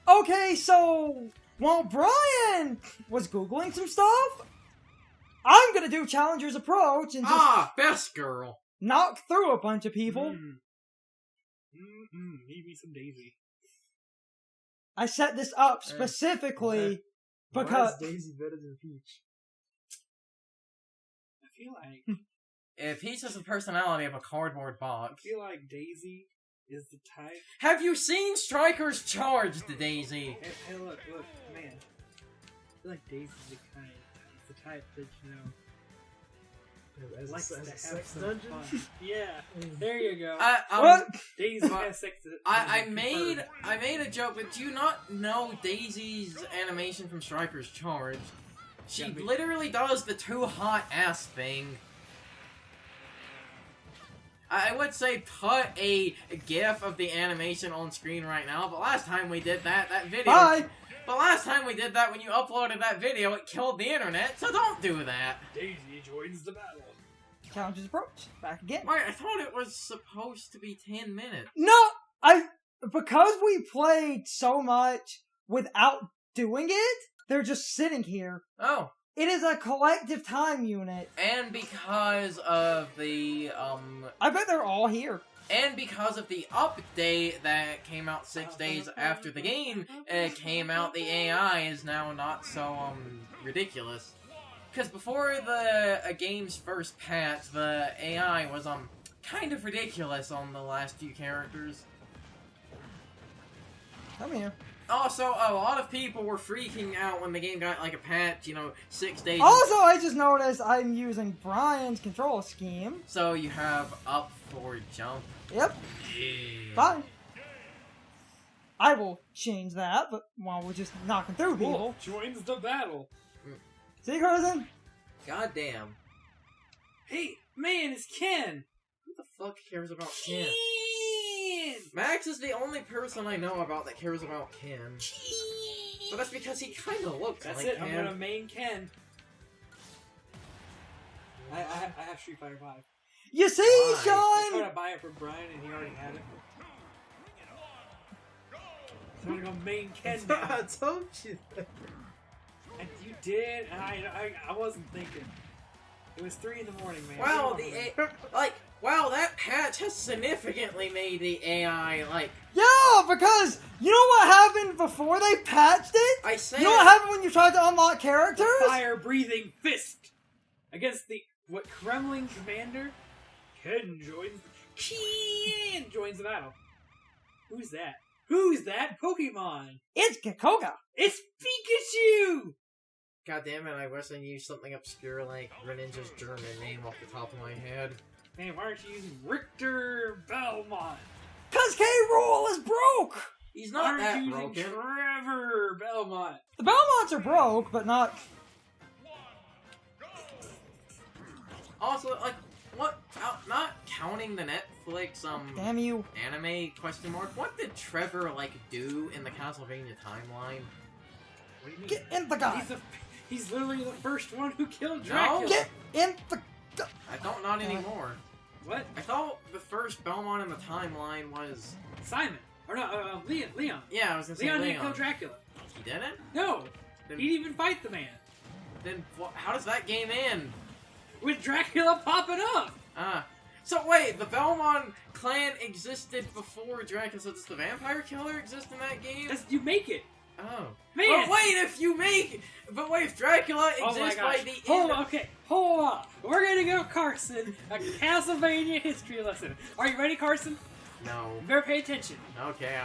Okay, so while Brian was Googling some stuff, I'm gonna do Challenger's approach and just best girl. knock through a bunch of people. Need me some Daisy. I set this up specifically because Why is Daisy better than Peach? I feel like Peach has the personality of a cardboard box. I feel like Daisy is the type. Have you seen Strikers Charge the Daisy? Hey, look, man. I feel like Daisy's the type that, you know, likes to have some dungeon? fun. Yeah, there you go. what? Daisy has sex. I made a joke, but do you not know Daisy's animation from Strikers Charge? She literally does the too hot ass thing. I would say put a GIF of the animation on screen right now, but last time we did that video... Bye! But last time we did that, when you uploaded that video, it killed the internet, so don't do that. Daisy joins the battle. Challenger's approach. Back again. Wait, I thought it was supposed to be 10 minutes. No! Because we played so much without doing it, they're just sitting here. Oh. It is a collective time unit. And because of the, I bet they're all here. And because of the update that came out 6 days after the game came out, the AI is now not so, ridiculous. Because before the game's first patch, the AI was, kind of ridiculous on the last few characters. Come here. Also, a lot of people were freaking out when the game got, like, a patch, 6 days... Also, I just noticed I'm using Brian's control scheme. So you have up, forward, jump. Yep. Yeah. Bye. I will change that, but while we're just knocking through people. Wolf joins the battle. See, Carson? Goddamn. Hey, man, it's Ken. Who the fuck cares about Ken? Max is the only person I know about that cares about Ken. But that's because he kind of looks That's like it. Ken. I'm gonna main Ken. I have Street Fighter 5. You see, Why? I Sean? tried to buy it from Brian and he already had it. So I'm gonna go main Ken now. I told you that. And you did, and I wasn't thinking. It was 3 in the morning, man. Wow, wow, that patch has significantly made the AI, Yeah, because you know what happened before they patched it? I said... You know what happened when you tried to unlock characters? Fire-breathing fist against the Kremlin commander. Ken joins the battle. Who's that? Who's that Pokemon? It's Kikoga. It's Pikachu! God damn it, I wish I knew something obscure like Greninja's German name off the top of my head. Man, why aren't you using Richter Belmont? Cause K. Rool is broke. He's Why not aren't that you using broken. Trevor Belmont? The Belmonts are broke, but not... Also, what? Not counting the Netflix, Damn you. anime question mark. What did Trevor, do in the Castlevania timeline? What do you mean? Get in the gun. He's literally the first one who killed Dracula. No. Get in the gun. I thought not anymore. What? I thought the first Belmont in the timeline was... Simon. Or no, Leon. Yeah, I was gonna say Leon Leon. didn't kill Dracula. He didn't? No. Then, He didn't even fight the man. then how does that game end? With Dracula popping up. So wait, the Belmont clan existed before Dracula, so does the vampire killer exist in that game? You make it. Oh. Man. But wait, if Dracula exists by the end Hold on. We're gonna go Carson, a Castlevania history lesson. Are you ready, Carson? No. You better pay attention. Okay,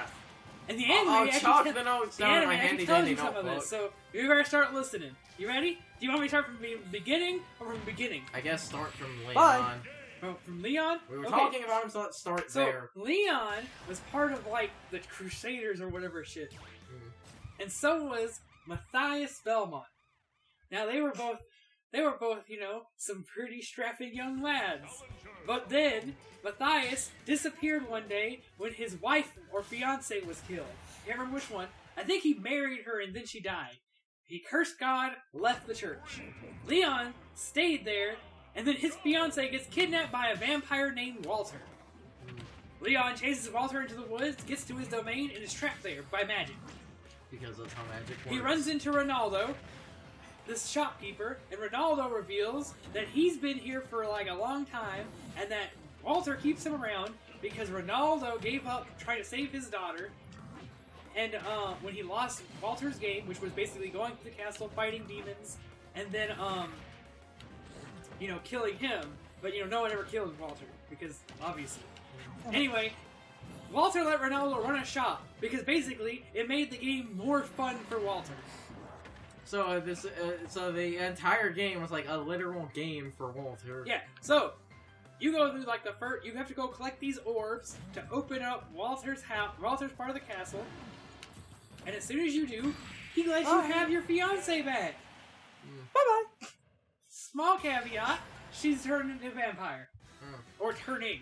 And the anime I'll actually chalk tells- the notes the down in anime my actually handy tells dandy you some of notebook. this, so you better start listening. You ready? Do you want me to start from the beginning or from the beginning? I guess start from Leon. Bye. From Leon? We were Okay. talking about him, so let's start So there. Leon was part of the Crusaders or whatever shit, and so was Matthias Belmont. Now they were both, some pretty strapping young lads. But then Matthias disappeared one day when his wife or fiance was killed. Can't remember which one. I think he married her and then she died. He cursed God, left the church. Leon stayed there. And then his fiancée gets kidnapped by a vampire named Walter. Leon chases Walter into the woods, gets to his domain, and is trapped there by magic. Because that's how magic works. He runs into Ronaldo, this shopkeeper, and Ronaldo reveals that he's been here for like a long time, and that Walter keeps him around because Ronaldo gave up trying to save his daughter. And when he lost Walter's game, which was basically going to the castle, fighting demons, and then killing him. But no one ever killed Walter because obviously. Anyway, Walter let Ronaldo run a shop because basically it made the game more fun for Walter. So so the entire game was like a literal game for Walter. Yeah. So you go through like you have to go collect these orbs to open up Walter's house, Walter's part of the castle, and as soon as you do, he lets you have your fiance back. Bye bye. Small caveat: she's turned into a vampire, or turning.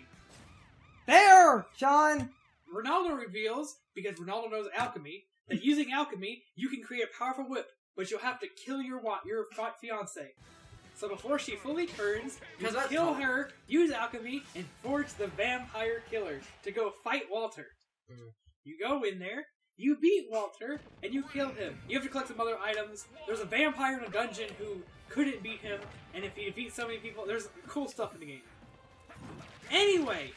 There, Sean. Ronaldo reveals, because Ronaldo knows alchemy, that using alchemy, you can create a powerful whip, but you'll have to kill your fiancé. So before she fully turns, you kill her, use alchemy, and forge the vampire killer to go fight Walter. You go in there, you beat Walter, and you kill him. You have to collect some other items. There's a vampire in a dungeon who couldn't beat him, and if he defeats so many people, there's cool stuff in the game. Anyway,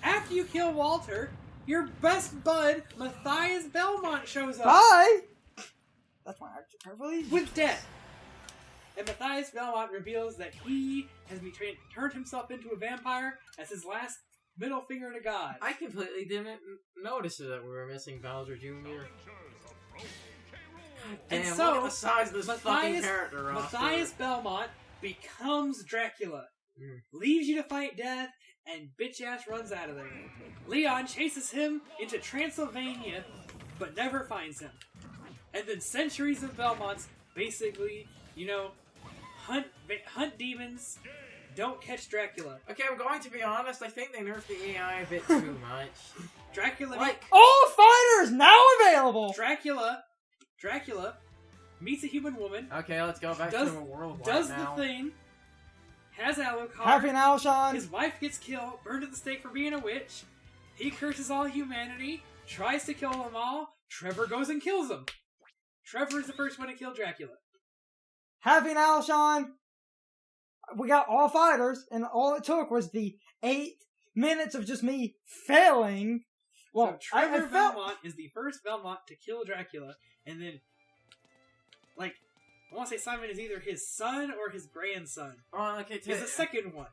after you kill Walter, your best bud, Matthias Belmont, shows up. Bye! That's my actual carefully. With death. And Matthias Belmont reveals that he has turned himself into a vampire as his last middle finger to God. I completely didn't notice that we were missing Bowser Jr. And damn, so, look at the size of this fucking character roster. Matthias Belmont becomes Dracula. Leaves you to fight death, and bitch-ass runs out of there. Leon chases him into Transylvania, but never finds him. And then centuries of Belmonts basically, hunt demons, don't catch Dracula. Okay, I'm going to be honest, I think they nerfed the AI a bit too much. Dracula... All fighters now available! Dracula meets a human woman. Okay, let's go back to the world Does now. the thing... Has Alucard. Happy now, Sean. His wife gets killed, burned at the stake for being a witch. He curses all humanity, tries to kill them all. Trevor goes and kills them. Trevor is the first one to kill Dracula. Happy now, Sean. We got all fighters, and all it took was the 8 minutes of just me failing. Well, so Trevor Belmont is the first Belmont to kill Dracula, and then, I want to say Simon is either his son or his grandson. Oh, okay. He's the second one.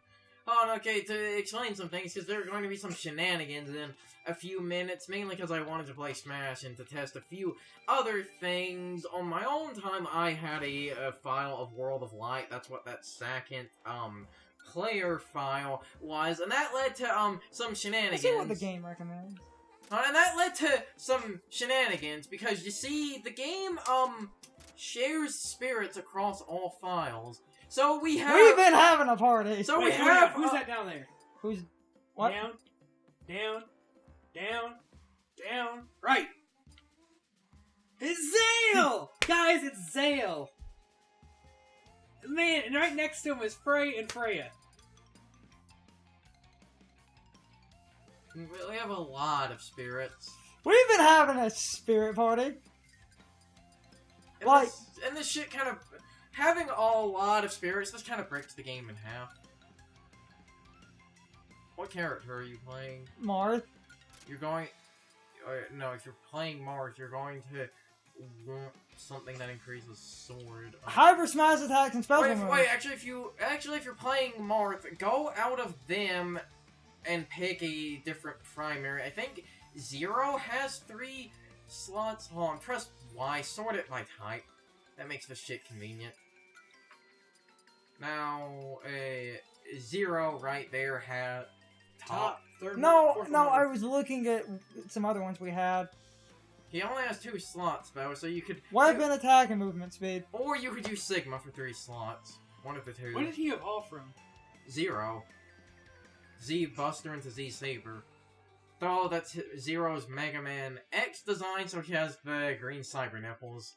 Oh, okay, to explain some things, because there are going to be some shenanigans in a few minutes, mainly because I wanted to play Smash and to test a few other things. On my own time, I had a file of World of Light. That's what that second, player file was, and that led to, some shenanigans. Let's see what the game recommends. And that led to some shenanigans, because you see, the game, shares spirits across all files. So we've been having a party. So Wait, who's that down there? Who's what? Down. Right. It's Zale! Guys, it's Zale. Man, and right next to him is Frey and Freya. We have a lot of spirits. We've been having a spirit party. And this shit kind of... Having a lot of spirits, this kind of breaks the game in half. What character are you playing? Marth. You're going... no, if you're playing Marth, you're going to want something that increases sword. Hyper smash attacks and special moves. Wait, actually, if you're playing Marth, go out of them and pick a different primary. I think Zero has 3 slots. Hold on, press Y, sort it by type. That makes this shit convenient. Now, Zero right there had top. Third, No, fourth I was looking at some other ones we had. He only has 2 slots though, so you could Weapon, attack, and movement speed. or you could use Sigma for 3 slots. One of the 2. What did he evolve from? Zero. Z Buster into Z Saber. Though that's Zero's Mega Man X design, so he has the green cyber nipples.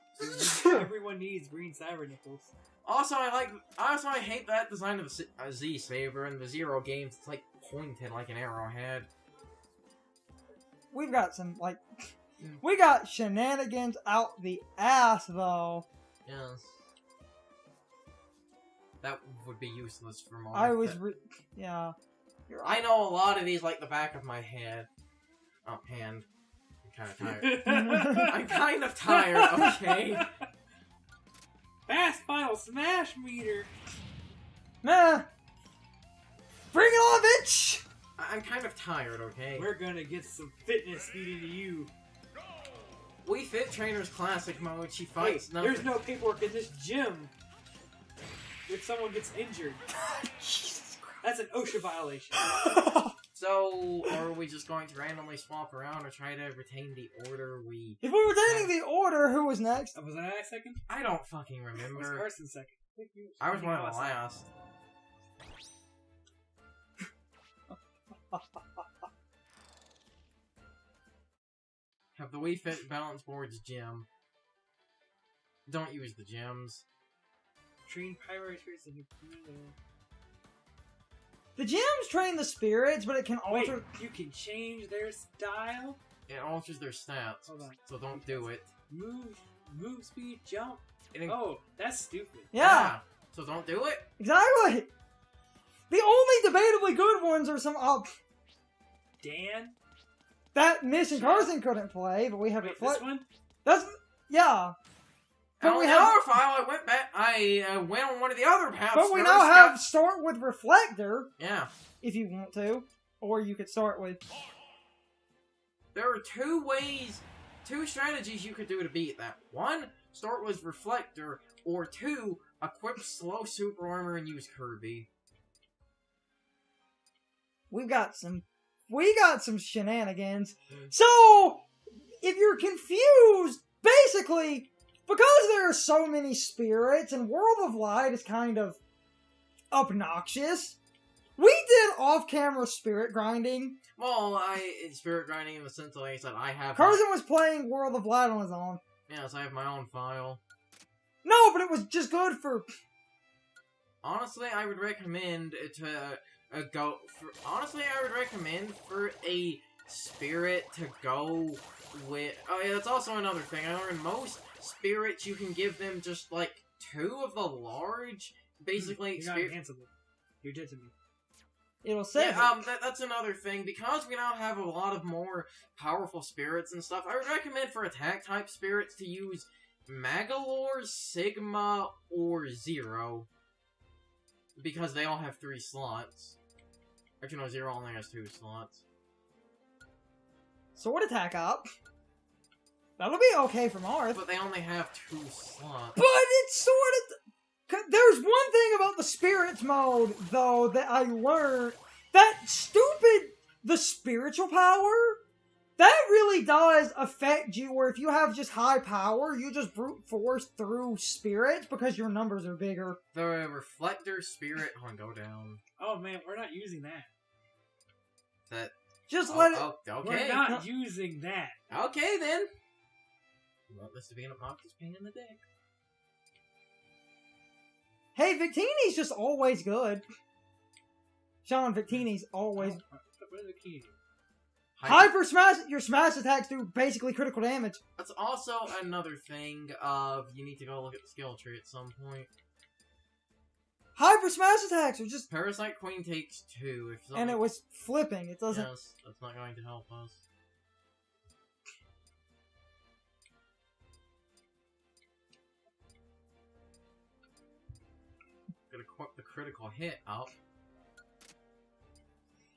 Everyone needs green cyber nipples. Also, I hate that design of the Z Saber in the Zero games. It's like pointed like an arrowhead. We've got some We got shenanigans out the ass, though. Yes. That would be useless for most. Yeah. I know a lot of these like the back of my head. Oh, hand. I'm kind of tired. I'm kind of tired, okay? Fast final smash meter! Nah. Bring it on, bitch! I'm kind of tired, okay? We're gonna get some fitness feed into you. Wii Fit Trainer's Classic Mode, she fights nothing. There's no paperwork in this gym. If someone gets injured. Jesus Christ. That's an OSHA violation. So, are we just going to randomly swap around or try to retain the order we... If we were retaining the order, who was next? Was I second? I don't fucking Was remember. Carson second? I was one of the last. Have the Wii Fit balance boards gym. Don't use the gems. Train pirates and The gems train the spirits, but it can alter... Wait, you can change their style? It alters their stats. Hold on. So don't do it. Move speed, jump. It Oh, that's stupid. Yeah, So don't do it? exactly. The only debatably good ones are some... Dan? that mission Carson couldn't play, but we have Wait, Reflect... this one? That's... Yeah. But But on we the have... other file, I went back. I went on one of the other paths. But we first, now got- have start with Reflector, Yeah. if you want to. Or you could start with... There are two strategies you could do to beat that. One, start with Reflector, or two, equip slow super armor and use Kirby. We got some shenanigans. So, if you're confused, basically, because there are so many spirits, and World of Light is kind of obnoxious, we did off-camera spirit grinding. Well, it's spirit grinding in the sense that, like I said, I have... Carson was playing World of Light on his own. Yes, I have my own file. No, but it was just good for... Honestly, I would recommend to go... Honestly, I would recommend for a spirit to go with... Oh, yeah, that's also another thing. I learned most spirits, you can give them just, like, 2 of the large, basically... You're not enhanceable. You're dead to me. It'll save Yeah, that's another thing. Because we now have a lot of more powerful spirits and stuff, I would recommend for attack-type spirits to use Magalore, Sigma, or Zero. Because they all have 3 slots. Actually, no, Zero only has 2 slots. Sword attack up. That'll be okay for Marth. But they only have 2 slots. But it's sort of... There's one thing about the spirits mode, though, that I learned. That stupid... The spiritual power? That really does affect you, where if you have just high power, you just brute force through spirits because your numbers are bigger. The Reflector Spirit... Hold on, go down. Oh man, we're not using that. That... Just let it... Okay. We're not using that. Okay, then. You want this to be an obnoxious pain in the dick. Hey, Victini's just always good. Sean, Victini's always... What are the keys? Hyper smash! Your smash attacks do basically critical damage. That's also another thing of you need to go look at the skill tree at some point. Hyper smash attacks are just... Parasite Queen takes 2. If And it was flipping. It doesn't... Yes, that's not going to help us. Gonna equip the critical hit up.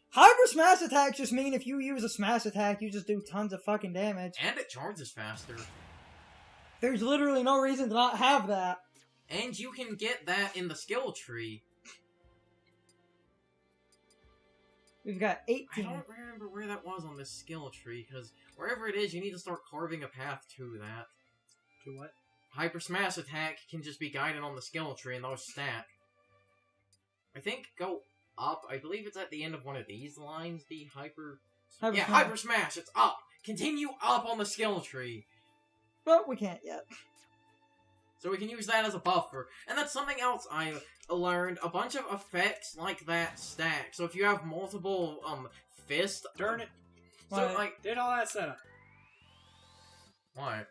Hyper smash attacks just mean if you use a smash attack, you just do tons of fucking damage. And it charges faster. There's literally no reason to not have that. And you can get that in the skill tree. We've got I 18. don't remember where that was on this skill tree, because wherever it is, you need to start carving a path to that. To what? Hyper Smash Attack can just be guided on the skill tree and those stack. I think go up. I believe it's at the end of one of these lines, the Hyper Hyper yeah, Smash. Hyper Smash, it's up! Continue up on the skill tree! But we can't yet. So we can use that as a buffer. And that's something else I learned. A bunch of effects like that stack. So if you have multiple, fist... Darn it. So, What? like... Did all that setup. What?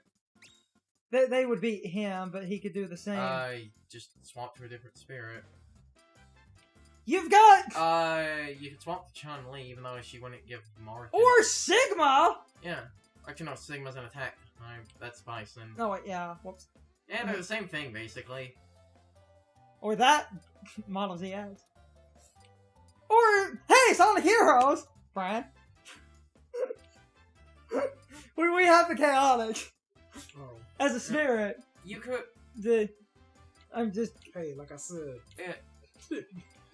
They would beat him, but he could do the same. Just swap to a different spirit. You've got... You can swap to Chun-Li, even though she wouldn't give Marth... Or Sigma! Yeah. Actually, no, Sigma's an attack. That's Bison. No, wait, yeah. Whoops. Yeah, they're the same thing, basically. Or that Model ZX. Or, hey, Sonic Heroes! Brian. we have the Chaotic. Oh. As a spirit. You could... I'm just... Hey, like I said.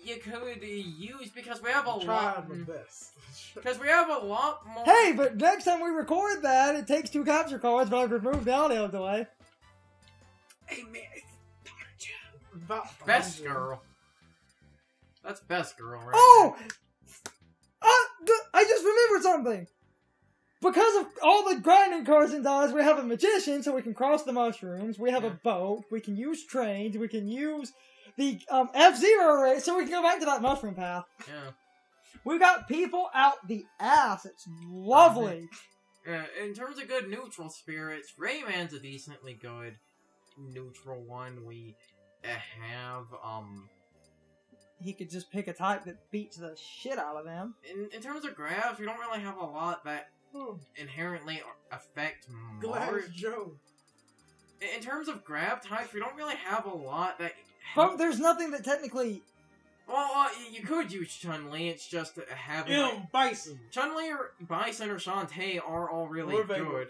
You could use... Because we have a Trying lot... my best. Because we have a lot more... Hey, but next time we record that, it takes 2 capture cards, but I've removed the audio delay. Hey, man. Best girl. That's best girl, right? Oh! I just remembered something! Because of all the grinding cards and dies, we have a magician, so we can cross the mushrooms. We have a boat. We can use trains. We can use the F-Zero race, so we can go back to that mushroom path. Yeah. We got people out the ass. It's lovely. In terms of good neutral spirits, Rayman's a decently good neutral one. We have, He could just pick a type that beats the shit out of them. In terms of grabs, we don't really have a lot that inherently affect Marth. Joe. In terms of grab types, we don't really have a lot that... But there's nothing that technically... Well, you could use Chun-Li, it's just having... Bison. Chun-Li or Bison or Shantae are all really good.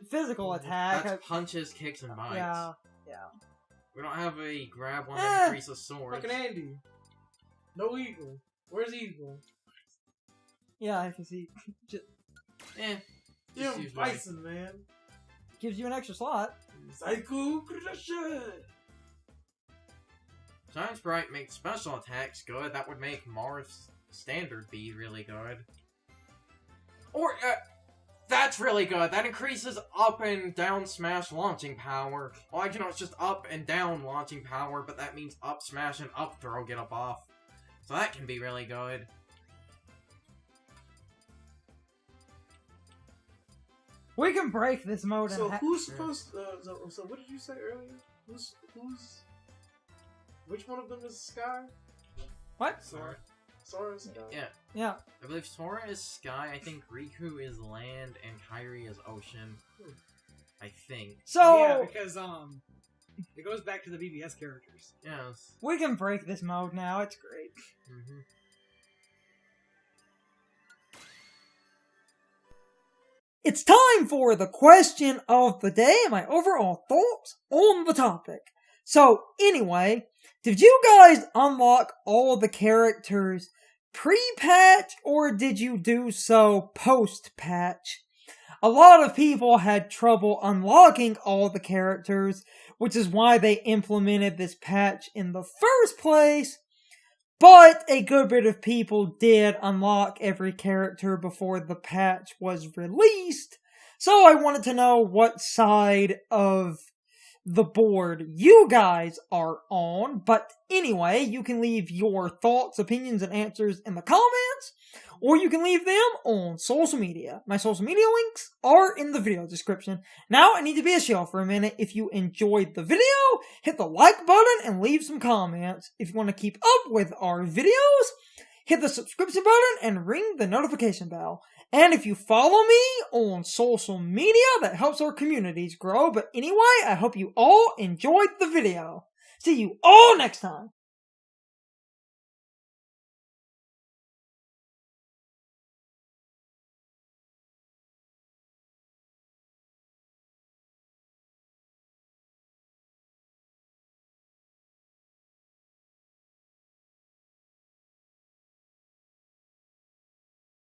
Physical attack. That's punches, kicks, and bites. Yeah. We don't have a grab one that increases swords. Fucking Andy. No Eagle. Where's Eagle? Yeah, because he Just Bison, man. gives you an extra slot. Psycho Crush. Giant Sprite makes special attacks good. That would make Marth's standard be really good. Or, that's really good. That increases up and down smash launching power. Well, actually, no, it's just up and down launching power, but that means up smash and up throw get a buff. So that can be really good. We can break this mode So in who's supposed so what did you say earlier? Who's which one of them is Sky? What? Sora. Sora is Sky? Yeah. I believe Sora is Sky, I think Riku is Land, and Kairi is Ocean. I think. So yeah, because it goes back to the BBS characters. Yes. we can break this mode now. It's great. Mm-hmm. It's time for the question of the day and my overall thoughts on the topic. So, anyway, did you guys unlock all the characters pre-patch or did you do so post-patch? A lot of people had trouble unlocking all the characters, which is why they implemented this patch in the first place. But a good bit of people did unlock every character before the patch was released. So I wanted to know what side of the board you guys are on. But anyway, you can leave your thoughts, opinions, and answers in the comments. Or you can leave them on social media. My social media links are in the video description. Now I need to be a shell for a minute. If you enjoyed the video, hit the like button and leave some comments. If you want to keep up with our videos, hit the subscription button and ring the notification bell. And if you follow me on social media, that helps our communities grow. But anyway, I hope you all enjoyed the video. See you all next time.